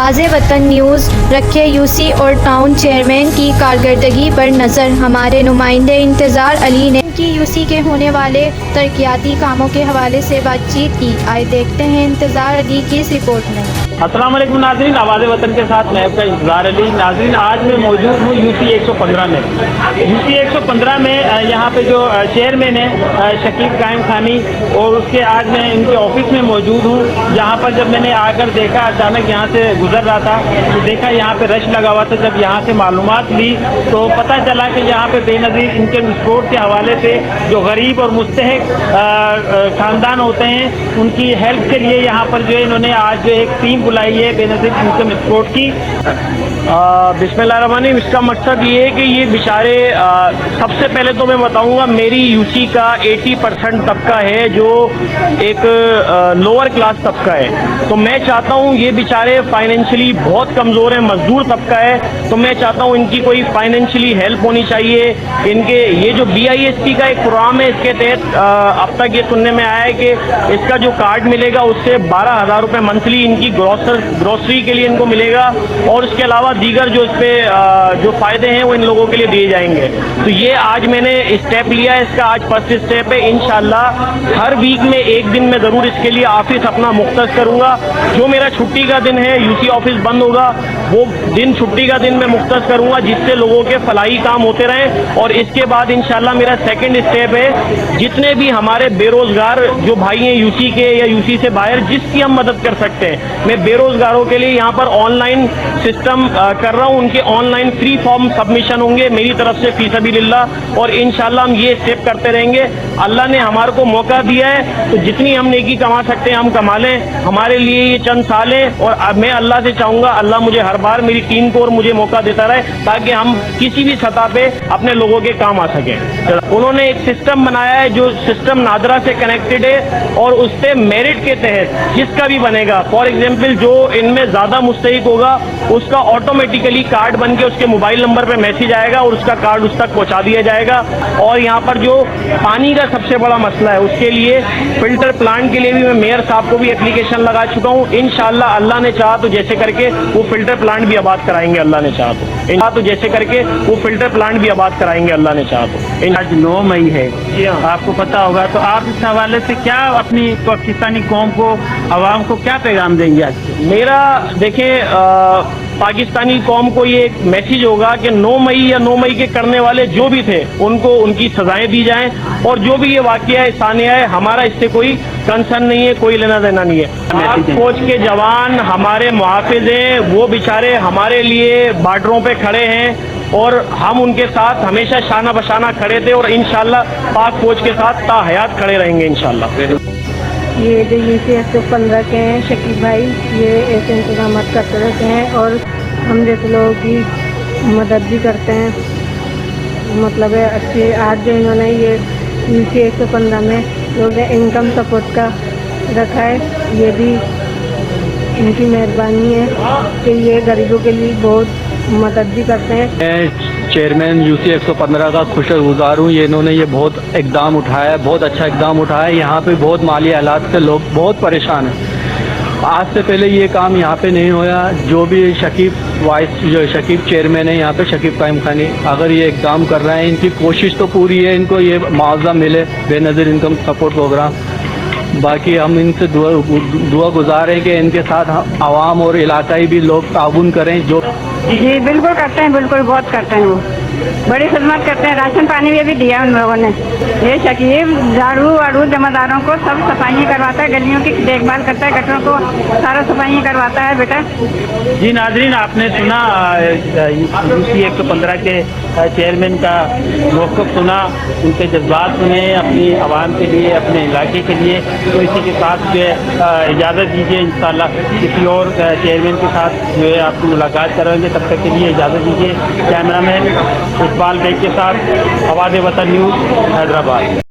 آواز وطن نیوز رکھے یوسی اور ٹاؤن چیئرمین کی کارکردگی پر نظر۔ ہمارے نمائندے انتظار علی نے کی یوسی کے ہونے والے ترقیاتی کاموں کے حوالے سے بات چیت کی۔ آئے دیکھتے ہیں انتظار علی کی اس رپورٹ میں۔ السلام علیکم ناظرین، آواز وطن کے ساتھ میں آپ کا انتظار علی۔ ناظرین، آج میں موجود ہوں یوسی 115 میں۔ یوسی 115 میں یہاں پہ جو چیئرمین ہے شکیب قائم خانی، اور اس کے آج میں ان کے آفس میں موجود ہوں، جہاں پر جب میں نے آ کر دیکھا، اچانک یہاں سے گزر رہا تھا تو دیکھا یہاں پہ رش لگا ہوا تھا۔ جب یہاں سے معلومات لی تو پتہ چلا کہ یہاں پہ بے نظیر انکم سپورٹ کے حوالے سے جو غریب اور مستحق خاندان ہوتے ہیں ان کی ہیلپ کے لیے یہاں پر جو انہوں نے آج ایک ٹیم بلائی ہے بے نظیر انکم سپورٹ کی۔ بسم اللہ الرحمن الرحیم۔ اس کا مقصد یہ ہے کہ یہ بیچارے، سب سے پہلے تو میں بتاؤں گا میری یوسی کا 80% طبقہ ہے جو ایک لوور کلاس طبقہ ہے، تو میں چاہتا ہوں یہ بیچارے فائنینشلی بہت کمزور ہیں، مزدور طبقہ ہے، تو میں چاہتا ہوں ان کی کوئی فائنینشلی ہیلپ ہونی چاہیے۔ ان کے یہ جو BISP کا ایک پروگرام ہے، اس کے تحت اب تک یہ سننے میں آیا ہے کہ اس کا جو کارڈ ملے گا اس سے 12,000 روپے منتھلی ان کی گروسری کے لیے ان کو ملے گا، اور اس کے علاوہ دیگر جو اس پہ جو فائدے ہیں وہ ان لوگوں کے لیے دیے جائیں گے۔ تو یہ آج میں نے اسٹیپ لیا ہے، اس کا آج فرسٹ اسٹیپ ہے۔ انشاءاللہ ہر ویک میں ایک دن میں ضرور اس کے لیے آفس اپنا مختص کروں گا۔ جو میرا چھٹی کا دن ہے، یوسی آفس بند ہوگا، وہ دن چھٹی کا دن میں مختص کروں گا جس سے لوگوں کے فلاحی کام ہوتے رہیں۔ اور اس کے بعد انشاءاللہ میرا سیکنڈ اسٹیپ ہے، جتنے بھی ہمارے بے روزگار جو بھائی ہیں یوسی کے یا یوسی سے باہر، جس کی ہم مدد کر سکتے ہیں، میں بے روزگاروں کے لیے یہاں پر آن لائن سسٹم کر رہا ہوں۔ ان کے on line free form submission ہوں گے میری طرف سے فی سبیل اللہ، اور انشاءاللہ ہم یہ اسٹیپ کرتے رہیں گے۔ اللہ نے ہمارے کو موقع دیا ہے تو جتنی ہم نیکی کما سکتے ہیں ہم کما لیں۔ ہمارے لیے یہ چند سال ہیں، اور میں اللہ سے چاہوں گا اللہ مجھے ہر بار میری ٹیم کو اور مجھے موقع دیتا رہے تاکہ ہم کسی بھی سطح پہ اپنے لوگوں کے کام آ سکیں۔ انہوں نے ایک سسٹم بنایا ہے جو سسٹم نادرا سے کنیکٹڈ ہے، اور اس سے میرٹ کے تحت جس کا بھی بنے گا، فار ایگزامپل جو ان میں زیادہ مستحق ہوگا اس کا آٹومیٹیکلی کارڈ بن کے اس کے موبائل نمبر پہ میسج آئے گا اور اس کا کارڈ اس تک پہنچا دیا جائے گا۔ اور یہاں پر جو پانی کا سب سے بڑا مسئلہ ہے، اس کے لیے فلٹر پلانٹ کے لیے بھی میں میئر صاحب کو بھی اپلیکیشن لگا چکا ہوں۔ انشاءاللہ اللہ نے چاہا تو جیسے کر کے وہ فلٹر پلانٹ بھی آباد کرائیں گے، اللہ نے چاہا تو جیسے کر کے وہ فلٹر پلانٹ بھی آباد کرائیں گے، اللہ نے چاہا تو۔ آج 9 مئی ہے، آپ کو پتہ ہوگا، تو آپ اس حوالے سے کیا اپنی پاکستانی قوم کو، عوام کو کیا پیغام دیں گے آج؟ میرا دیکھیں پاکستانی قوم کو یہ ایک میسیج ہوگا کہ 9 مئی یا 9 مئی کے کرنے والے جو بھی تھے ان کو ان کی سزائیں دی جائیں، اور جو بھی یہ واقعہ ثانیہ ہے ہمارا اس سے کوئی کنسرن نہیں ہے، کوئی لینا دینا نہیں ہے۔ پاک فوج کے جوان ہمارے محافظ ہیں، وہ بیچارے ہمارے لیے بارڈروں پہ کھڑے ہیں، اور ہم ان کے ساتھ ہمیشہ شانہ بشانہ کھڑے تھے، اور انشاءاللہ پاک فوج کے ساتھ تا حیات کھڑے رہیں گے انشاءاللہ۔ یہ جو یوسی 115 کے ہیں شکیب بھائی، یہ ایسے انتظامات کرتے رہتے ہیں اور ہم جیسے لوگوں کی مدد بھی کرتے ہیں۔ مطلب ہے اچھی، آج جو انہوں نے یہ یوسی 115 میں لوگ انکم سپورٹ کا رکھا ہے، یہ بھی ان کی مہربانی ہے کہ یہ غریبوں کے لیے بہت مدد بھی کرتے ہیں۔ میں چیئرمین یوسی 115 کا خوش گزار ہوں، انہوں نے یہ بہت اقدام اٹھایا ہے، بہت اچھا اقدام اٹھایا ہے۔ یہاں پہ بہت مالی حالات سے لوگ بہت پریشان ہیں۔ آج سے پہلے یہ کام یہاں پہ نہیں ہویا۔ جو بھی شکیب چیئرمین ہے یہاں پہ، شکیب قائم خانی، اگر یہ اقدام کر رہے ہیں، ان کی کوشش تو پوری ہے ان کو یہ معاوضہ ملے، بے نظیر انکم سپورٹ پروگرام۔ باقی ہم ان سے دعا گزار ہیں کہ ان کے ساتھ عوام اور علاقائی بھی لوگ تعاون کریں۔ جو جی بالکل کرتے ہیں، بالکل بہت کرتے ہیں، وہ بڑی خدمت کرتے ہیں۔ راشن پانی بھی دیا ان لوگوں نے۔ یہ شکیب جھاڑو واڑو جمع داروں کو سب صفائی کرواتا ہے، گلیوں کی دیکھ بھال کرتا ہے، گٹروں کو سارا صفائی کرواتا ہے بیٹا۔ جی ناظرین، آپ نے سنا یوسی 115 کے چیئرمین کا موقف سنا، ان کے جذبات سنے اپنی عوام کے لیے، اپنے علاقے کے لیے۔ تو اسی کے ساتھ جو ہے اجازت دیجیے، انشاءاللہ کسی اور چیئرمین کے ساتھ جو ہے آپ کی ملاقات کریں گے، تب تک کے لیے اجازت دیجیے۔ کیمرہ مین اقبال بیگ کے ساتھ آواز وطن نیوز، حیدرآباد۔